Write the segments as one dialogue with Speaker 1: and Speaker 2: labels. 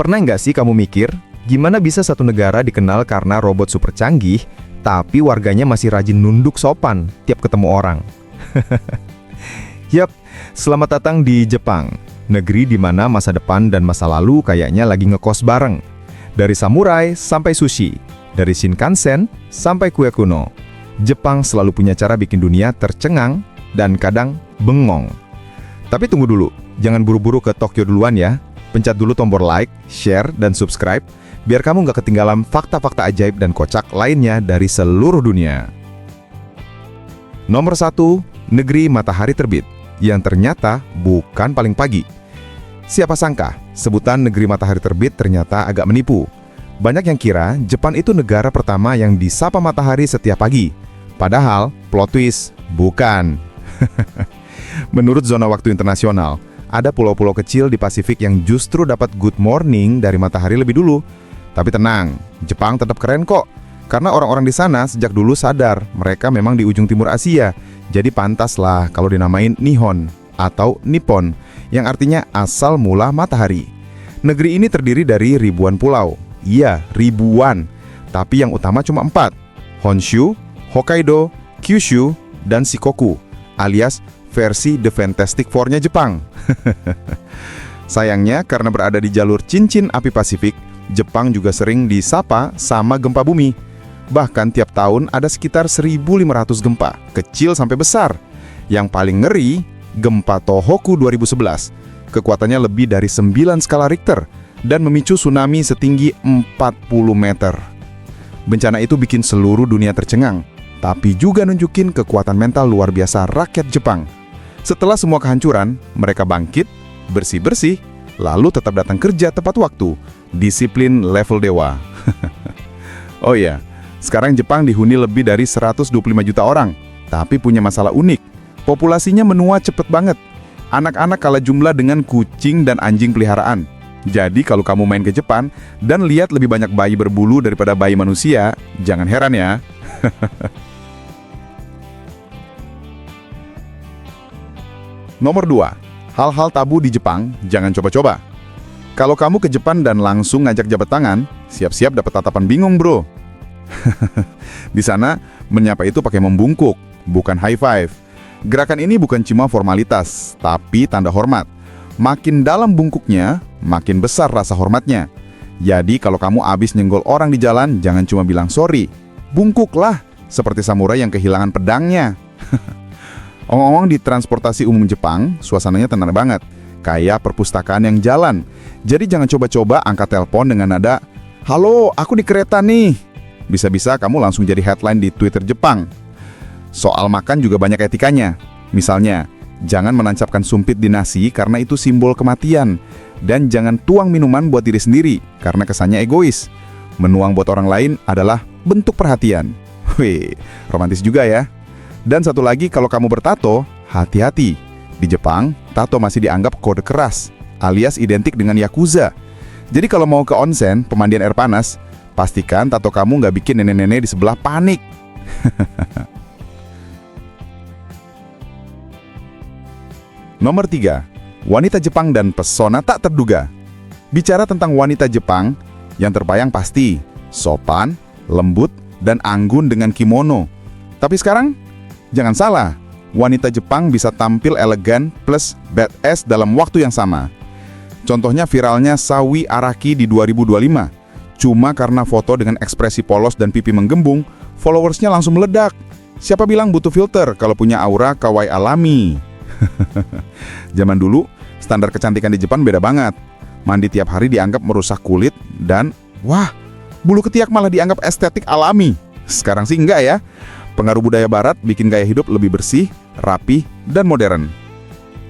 Speaker 1: Pernah nggak sih kamu mikir, gimana bisa satu negara dikenal karena robot super canggih, tapi warganya masih rajin nunduk sopan tiap ketemu orang? Yap, selamat datang di Jepang, negeri di mana masa depan dan masa lalu kayaknya lagi ngekos bareng. Dari samurai sampai sushi, dari Shinkansen sampai kue kuno, Jepang selalu punya cara bikin dunia tercengang dan kadang bengong. Tapi tunggu dulu, jangan buru-buru ke Tokyo duluan ya. Pencet dulu tombol like, share, dan subscribe, biar kamu nggak ketinggalan fakta-fakta ajaib dan kocak lainnya dari seluruh dunia. Nomor 1, negeri matahari terbit, yang ternyata bukan paling pagi. Siapa sangka, sebutan negeri matahari terbit ternyata agak menipu. Banyak yang kira Jepang itu negara pertama yang disapa matahari setiap pagi. Padahal, plot twist, bukan. Menurut zona waktu internasional, ada pulau-pulau kecil di Pasifik yang justru dapat good morning dari matahari lebih dulu. Tapi tenang, Jepang tetap keren kok. Karena orang-orang di sana sejak dulu sadar mereka memang di ujung timur Asia. Jadi pantaslah kalau dinamain Nihon atau Nippon, yang artinya asal mula matahari. Negeri ini terdiri dari ribuan pulau. Iya, ribuan. Tapi yang utama cuma 4. Honshu, Hokkaido, Kyushu, dan Shikoku, alias versi The Fantastic Four-nya Jepang. Sayangnya, karena berada di jalur cincin api Pasifik, Jepang juga sering disapa sama gempa bumi. Bahkan tiap tahun ada sekitar 1.500 gempa, kecil sampai besar. Yang paling ngeri, gempa Tohoku 2011. Kekuatannya lebih dari 9 skala Richter dan memicu tsunami setinggi 40 meter. Bencana itu bikin seluruh dunia tercengang, tapi juga nunjukin kekuatan mental luar biasa rakyat Jepang. Setelah semua kehancuran, mereka bangkit, bersih-bersih, lalu tetap datang kerja tepat waktu. Disiplin level dewa. Oh iya, sekarang Jepang dihuni lebih dari 125 juta orang, tapi punya masalah unik. Populasinya menua cepet banget. Anak-anak kalah jumlah dengan kucing dan anjing peliharaan. Jadi kalau kamu main ke Jepang dan lihat lebih banyak bayi berbulu daripada bayi manusia, jangan heran ya. Nomor 2, hal-hal tabu di Jepang jangan coba-coba. Kalau kamu ke Jepang dan langsung ngajak jabat tangan, siap-siap dapat tatapan bingung bro. Di sana, menyapa itu pakai membungkuk, bukan high five. Gerakan ini bukan cuma formalitas, tapi tanda hormat. Makin dalam bungkuknya, makin besar rasa hormatnya. Jadi kalau kamu abis nyenggol orang di jalan, jangan cuma bilang sorry. Bungkuklah, seperti samurai yang kehilangan pedangnya. Ongong-ongong di transportasi umum Jepang, suasananya tenang banget. Kayak perpustakaan yang jalan. Jadi jangan coba-coba angkat telepon dengan nada, "Halo, aku di kereta nih." Bisa-bisa kamu langsung jadi headline di Twitter Jepang. Soal makan juga banyak etikanya. Misalnya, jangan menancapkan sumpit di nasi karena itu simbol kematian. Dan jangan tuang minuman buat diri sendiri karena kesannya egois. Menuang buat orang lain adalah bentuk perhatian. Wih, romantis juga ya. Dan satu lagi, kalau kamu bertato, hati-hati. Di Jepang, tato masih dianggap kode keras, alias identik dengan yakuza. Jadi kalau mau ke onsen, pemandian air panas, pastikan tato kamu nggak bikin nenek-nenek di sebelah panik. Nomor 3, wanita Jepang dan pesona tak terduga. Bicara tentang wanita Jepang, yang terbayang pasti sopan, lembut, dan anggun dengan kimono. Tapi sekarang, jangan salah, wanita Jepang bisa tampil elegan plus badass dalam waktu yang sama. Contohnya viralnya Sawi Araki di 2025. Cuma karena foto dengan ekspresi polos dan pipi menggembung, followersnya langsung meledak. Siapa bilang butuh filter kalau punya aura kawaii alami? Zaman dulu, standar kecantikan di Jepang beda banget. Mandi tiap hari dianggap merusak kulit dan, wah, bulu ketiak malah dianggap estetik alami. Sekarang sih enggak ya. Pengaruh budaya barat bikin gaya hidup lebih bersih, rapi, dan modern.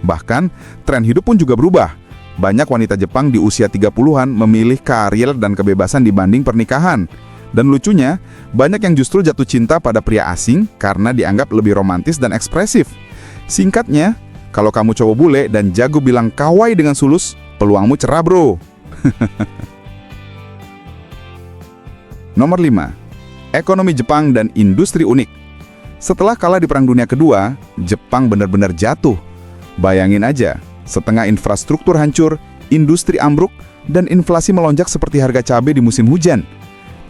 Speaker 1: Bahkan, tren hidup pun juga berubah. Banyak wanita Jepang di usia 30-an memilih karir dan kebebasan dibanding pernikahan. Dan lucunya, banyak yang justru jatuh cinta pada pria asing karena dianggap lebih romantis dan ekspresif. Singkatnya, kalau kamu cowok bule dan jago bilang kawaii dengan sulus, peluangmu cerah bro. Nomor 5, ekonomi Jepang dan industri unik. Setelah kalah di Perang Dunia Kedua, Jepang benar-benar jatuh. Bayangin aja, setengah infrastruktur hancur, industri ambruk, dan inflasi melonjak seperti harga cabai di musim hujan.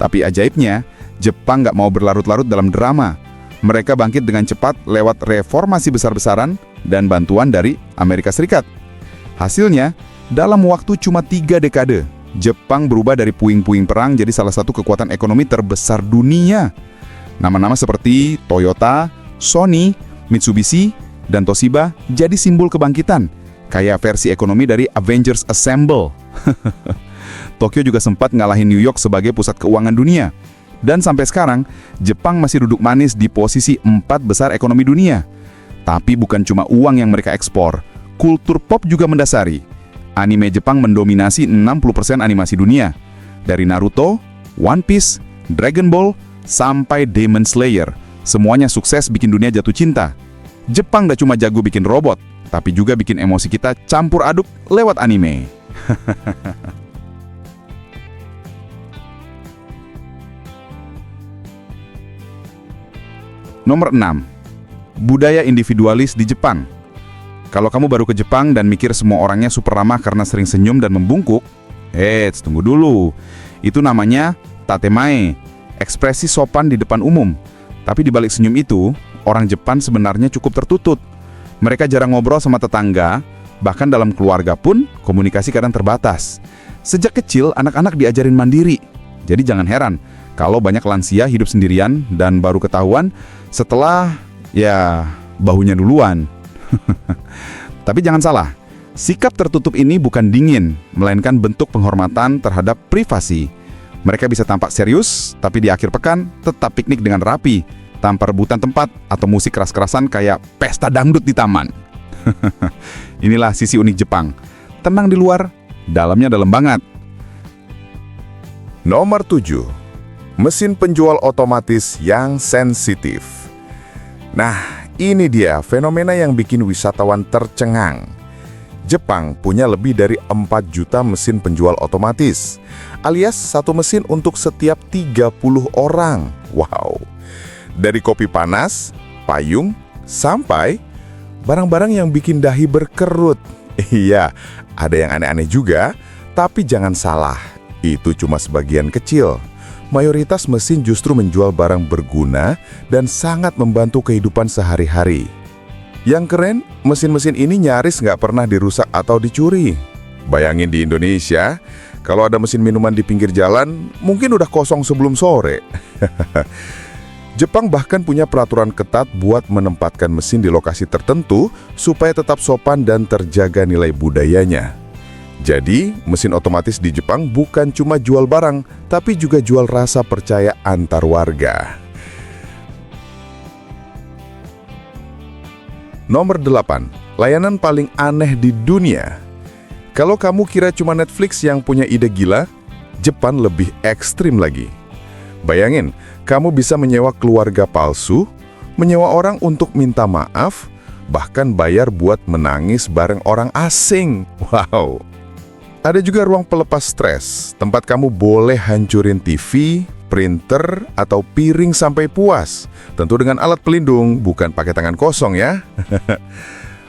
Speaker 1: Tapi ajaibnya, Jepang nggak mau berlarut-larut dalam drama. Mereka bangkit dengan cepat lewat reformasi besar-besaran dan bantuan dari Amerika Serikat. Hasilnya, dalam waktu cuma 3 dekade, Jepang berubah dari puing-puing perang jadi salah satu kekuatan ekonomi terbesar dunia. Nama-nama seperti Toyota, Sony, Mitsubishi, dan Toshiba jadi simbol kebangkitan, kayak versi ekonomi dari Avengers Assemble. Tokyo juga sempat ngalahin New York sebagai pusat keuangan dunia. Dan sampai sekarang, Jepang masih duduk manis di posisi 4 besar ekonomi dunia. Tapi bukan cuma uang yang mereka ekspor, kultur pop juga mendasari. Anime Jepang mendominasi 60% animasi dunia. Dari Naruto, One Piece, Dragon Ball, sampai Demon Slayer. Semuanya sukses bikin dunia jatuh cinta. Jepang gak cuma jago bikin robot, tapi juga bikin emosi kita campur aduk lewat anime. Nomor 6. Budaya individualis di Jepang. Kalau kamu baru ke Jepang dan mikir semua orangnya super ramah karena sering senyum dan membungkuk, tunggu dulu. Itu namanya tatemae, ekspresi sopan di depan umum. Tapi di balik senyum itu, orang Jepang sebenarnya cukup tertutup. Mereka jarang ngobrol sama tetangga, bahkan dalam keluarga pun komunikasi kadang terbatas. Sejak kecil, anak-anak diajarin mandiri. Jadi jangan heran kalau banyak lansia hidup sendirian dan baru ketahuan setelah, bahunya duluan. Tapi jangan salah, sikap tertutup ini bukan dingin, melainkan bentuk penghormatan terhadap privasi. Mereka bisa tampak serius, tapi di akhir pekan tetap piknik dengan rapi, tanpa rebutan tempat atau musik keras-kerasan kayak pesta dangdut di taman. Inilah sisi unik Jepang. Tenang di luar, dalamnya dalam banget.
Speaker 2: Nomor 7. Mesin penjual otomatis yang sensitif. Nah, ini dia fenomena yang bikin wisatawan tercengang. Jepang punya lebih dari 4 juta mesin penjual otomatis, alias satu mesin untuk setiap 30 orang. Wow! Dari kopi panas, payung, sampai barang-barang yang bikin dahi berkerut. Iya, ada yang aneh-aneh juga, tapi jangan salah, itu cuma sebagian kecil. Mayoritas mesin justru menjual barang berguna dan sangat membantu kehidupan sehari-hari. Yang keren, mesin-mesin ini nyaris nggak pernah dirusak atau dicuri. Bayangin di Indonesia, kalau ada mesin minuman di pinggir jalan, mungkin udah kosong sebelum sore. Jepang bahkan punya peraturan ketat buat menempatkan mesin di lokasi tertentu supaya tetap sopan dan terjaga nilai budayanya. Jadi, mesin otomatis di Jepang bukan cuma jual barang, tapi juga jual rasa percaya antar warga. Nomor 8. Layanan paling aneh di dunia. Kalau kamu kira cuma Netflix yang punya ide gila, Jepang lebih ekstrim lagi. Bayangin, kamu bisa menyewa keluarga palsu, menyewa orang untuk minta maaf, bahkan bayar buat menangis bareng orang asing. Wow! Ada juga ruang pelepas stres, tempat kamu boleh hancurin TV, printer, atau piring sampai puas. Tentu dengan alat pelindung, bukan pakai tangan kosong ya.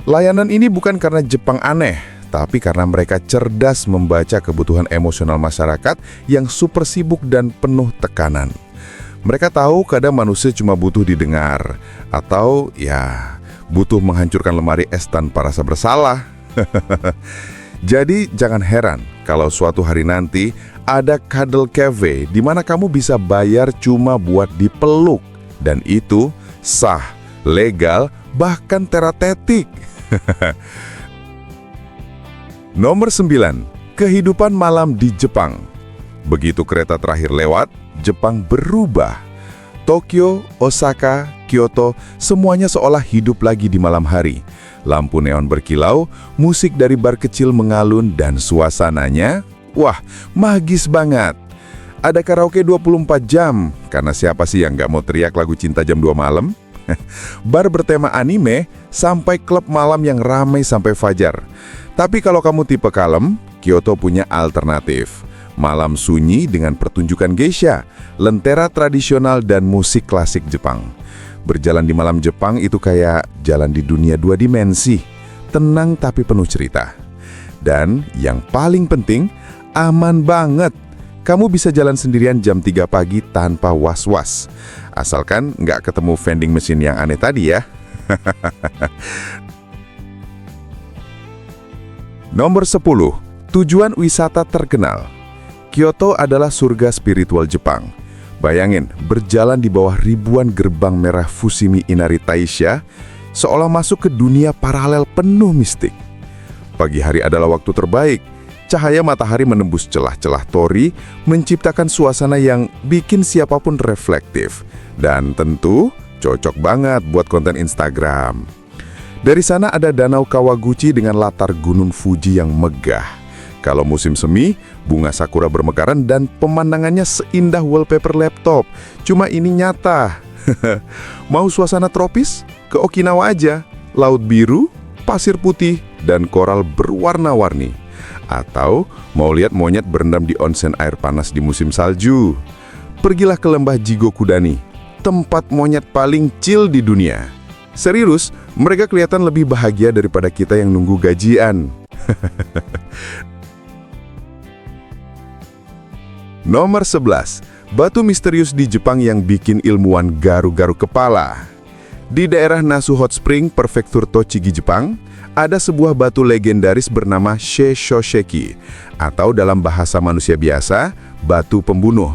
Speaker 2: Layanan ini bukan karena Jepang aneh, tapi karena mereka cerdas membaca kebutuhan emosional masyarakat yang super sibuk dan penuh tekanan. Mereka tahu kadang manusia cuma butuh didengar, atau butuh menghancurkan lemari es tanpa rasa bersalah. Jadi jangan heran kalau suatu hari nanti ada cuddle cafe di mana kamu bisa bayar cuma buat dipeluk. Dan itu sah, legal, bahkan terapeutik. Nomor 9. Kehidupan malam di Jepang. Begitu kereta terakhir lewat, Jepang berubah. Tokyo, Osaka, Kyoto, semuanya seolah hidup lagi di malam hari. Lampu neon berkilau, musik dari bar kecil mengalun, dan suasananya, magis banget. Ada karaoke 24 jam, karena siapa sih yang nggak mau teriak lagu cinta jam 2 malam? Bar bertema anime, sampai klub malam yang ramai sampai fajar. Tapi kalau kamu tipe kalem, Kyoto punya alternatif. Malam sunyi dengan pertunjukan geisha, lentera tradisional, dan musik klasik Jepang. Berjalan di malam Jepang itu kayak jalan di dunia 2 dimensi, tenang tapi penuh cerita. Dan yang paling penting, aman banget. Kamu bisa jalan sendirian jam 3 pagi tanpa was-was. Asalkan nggak ketemu vending machine yang aneh tadi ya. Nomor 10. Tujuan wisata terkenal. Kyoto adalah surga spiritual Jepang. Bayangin, berjalan di bawah ribuan gerbang merah Fushimi Inari Taisha, seolah masuk ke dunia paralel penuh mistik. Pagi hari adalah waktu terbaik. Cahaya matahari menembus celah-celah tori, menciptakan suasana yang bikin siapapun reflektif. Dan tentu, cocok banget buat konten Instagram. Dari sana ada Danau Kawaguchi dengan latar Gunung Fuji yang megah. Kalau musim semi, bunga sakura bermekaran dan pemandangannya seindah wallpaper laptop. Cuma ini nyata. Mau suasana tropis? Ke Okinawa aja. Laut biru, pasir putih, dan koral berwarna-warni. Atau mau lihat monyet berendam di onsen air panas di musim salju? Pergilah ke lembah Jigokudani, tempat monyet paling chill di dunia. Serius, mereka kelihatan lebih bahagia daripada kita yang nunggu gajian. Nomor 11. Batu misterius di Jepang yang bikin ilmuwan garu-garu kepala. Di daerah Nasu Hot Spring, prefektur Tochigi, Jepang, ada sebuah batu legendaris bernama Sheishosheki, atau dalam bahasa manusia biasa, batu pembunuh.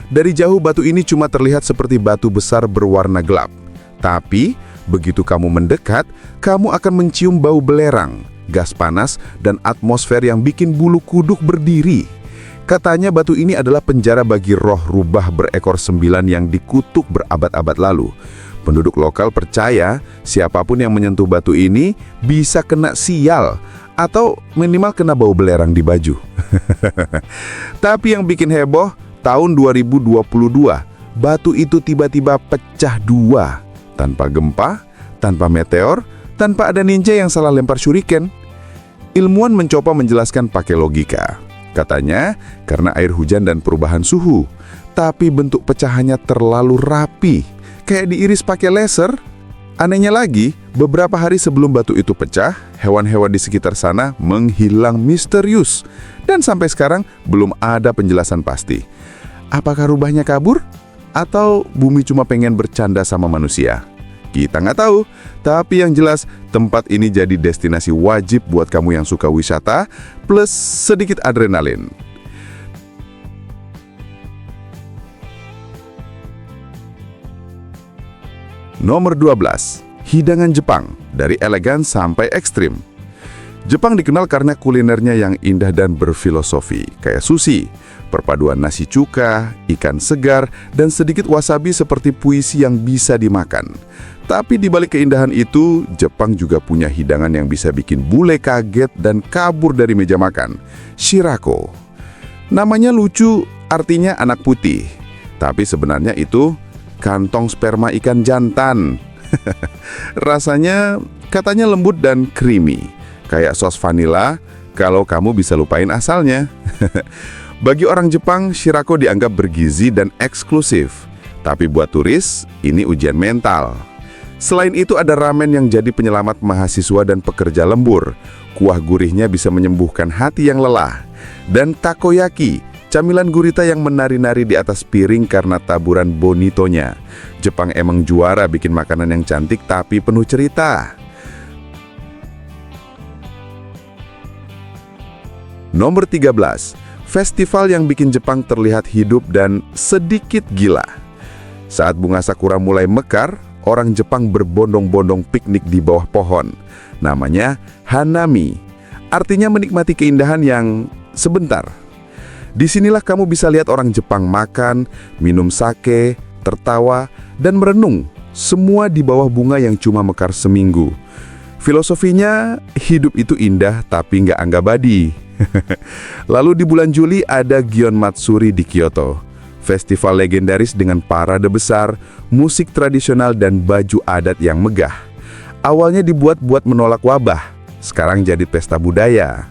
Speaker 2: Dari jauh batu ini cuma terlihat seperti batu besar berwarna gelap. Tapi, begitu kamu mendekat, kamu akan mencium bau belerang, gas panas, dan atmosfer yang bikin bulu kuduk berdiri. Katanya batu ini adalah penjara bagi roh rubah berekor 9 yang dikutuk berabad-abad lalu. Penduduk lokal percaya siapapun yang menyentuh batu ini bisa kena sial atau minimal kena bau belerang di baju. Tapi yang bikin heboh, tahun 2022, batu itu tiba-tiba pecah 2. Tanpa gempa, tanpa meteor, tanpa ada ninja yang salah lempar shuriken. Ilmuwan mencoba menjelaskan pakai logika. Katanya karena air hujan dan perubahan suhu. Tapi bentuk pecahannya terlalu rapi, kayak diiris pakai laser. Anehnya lagi, beberapa hari sebelum batu itu pecah, hewan-hewan di sekitar sana menghilang misterius. Dan sampai sekarang belum ada penjelasan pasti. Apakah rubahnya kabur? Atau bumi cuma pengen bercanda sama manusia? Kita nggak tahu. Tapi yang jelas, tempat ini jadi destinasi wajib buat kamu yang suka wisata, plus sedikit adrenalin. Nomor 12. Hidangan Jepang, dari elegan sampai ekstrim. Jepang dikenal karena kulinernya yang indah dan berfilosofi, kayak sushi, perpaduan nasi cuka, ikan segar, dan sedikit wasabi seperti puisi yang bisa dimakan. Tapi di balik keindahan itu, Jepang juga punya hidangan yang bisa bikin bule kaget dan kabur dari meja makan. Shirako. Namanya lucu, artinya anak putih. Tapi sebenarnya itu kantong sperma ikan jantan. Rasanya katanya lembut dan creamy, kayak sos vanila kalau kamu bisa lupain asalnya. Bagi orang Jepang, shirako dianggap bergizi dan eksklusif. Tapi buat turis, ini ujian mental. Selain itu ada ramen yang jadi penyelamat mahasiswa dan pekerja lembur. Kuah gurihnya bisa menyembuhkan hati yang lelah. Dan takoyaki, camilan gurita yang menari-nari di atas piring karena taburan bonitonya. Jepang emang juara bikin makanan yang cantik tapi penuh cerita. Nomor 13. Festival yang bikin Jepang terlihat hidup dan sedikit gila. Saat bunga sakura mulai mekar, orang Jepang berbondong-bondong piknik di bawah pohon. Namanya Hanami. Artinya menikmati keindahan yang sebentar. Disinilah kamu bisa lihat orang Jepang makan, minum sake, tertawa, dan merenung. Semua di bawah bunga yang cuma mekar seminggu. Filosofinya, hidup itu indah tapi nggak anggabadi. Lalu di bulan Juli ada Gion Matsuri di Kyoto. Festival legendaris dengan parade besar, musik tradisional, dan baju adat yang megah. Awalnya dibuat buat menolak wabah, sekarang jadi pesta budaya.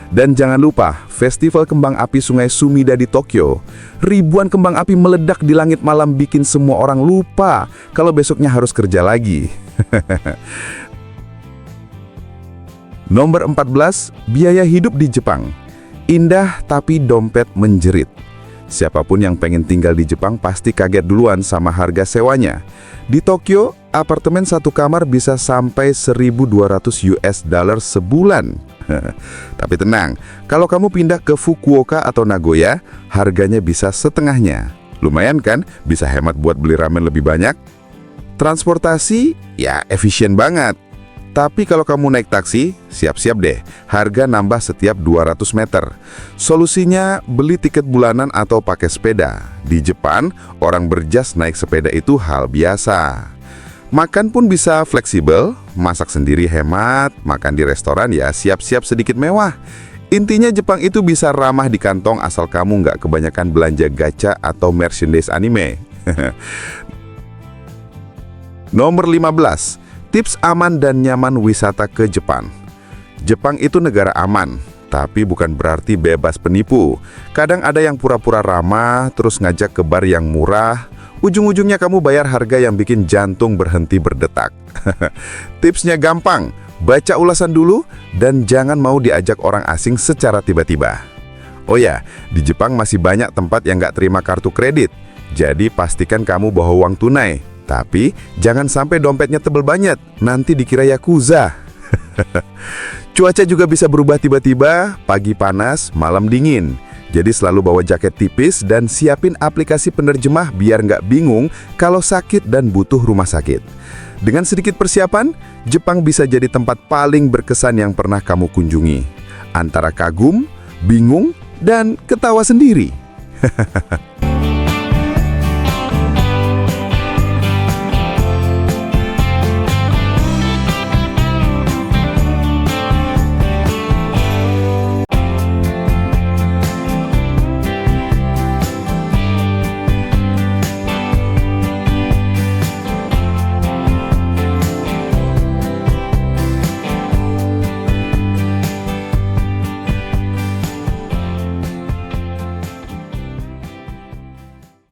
Speaker 2: Dan jangan lupa, Festival Kembang Api Sungai Sumida di Tokyo. Ribuan kembang api meledak di langit malam bikin semua orang lupa kalau besoknya harus kerja lagi. Nomor 14, biaya hidup di Jepang. Indah tapi dompet menjerit. Siapapun yang pengen tinggal di Jepang pasti kaget duluan sama harga sewanya. Di Tokyo, apartemen satu kamar bisa sampai 1.200 US dollar sebulan. Tapi tenang, kalau kamu pindah ke Fukuoka atau Nagoya, harganya bisa setengahnya. Lumayan kan? Bisa hemat buat beli ramen lebih banyak. Transportasi, ya efisien banget. Tapi kalau kamu naik taksi, siap-siap deh, harga nambah setiap 200 meter. Solusinya, beli tiket bulanan atau pakai sepeda. Di Jepang, orang berjas naik sepeda itu hal biasa. Makan pun bisa fleksibel, masak sendiri hemat, makan di restoran ya siap-siap sedikit mewah. Intinya Jepang itu bisa ramah di kantong asal kamu nggak kebanyakan belanja gacha atau merchandise anime. Nomor 15. Tips aman dan nyaman wisata ke Jepang. Jepang itu negara aman, tapi bukan berarti bebas penipu. Kadang ada yang pura-pura ramah, terus ngajak ke bar yang murah. Ujung-ujungnya kamu bayar harga yang bikin jantung berhenti berdetak. Tipsnya gampang, baca ulasan dulu dan jangan mau diajak orang asing secara tiba-tiba. Oh ya, di Jepang masih banyak tempat yang nggak terima kartu kredit. Jadi pastikan kamu bawa uang tunai. Tapi jangan sampai dompetnya tebel banget, nanti dikira Yakuza. Cuaca juga bisa berubah tiba-tiba, pagi panas, malam dingin. Jadi selalu bawa jaket tipis dan siapin aplikasi penerjemah biar nggak bingung kalau sakit dan butuh rumah sakit. Dengan sedikit persiapan, Jepang bisa jadi tempat paling berkesan yang pernah kamu kunjungi. Antara kagum, bingung, dan ketawa sendiri.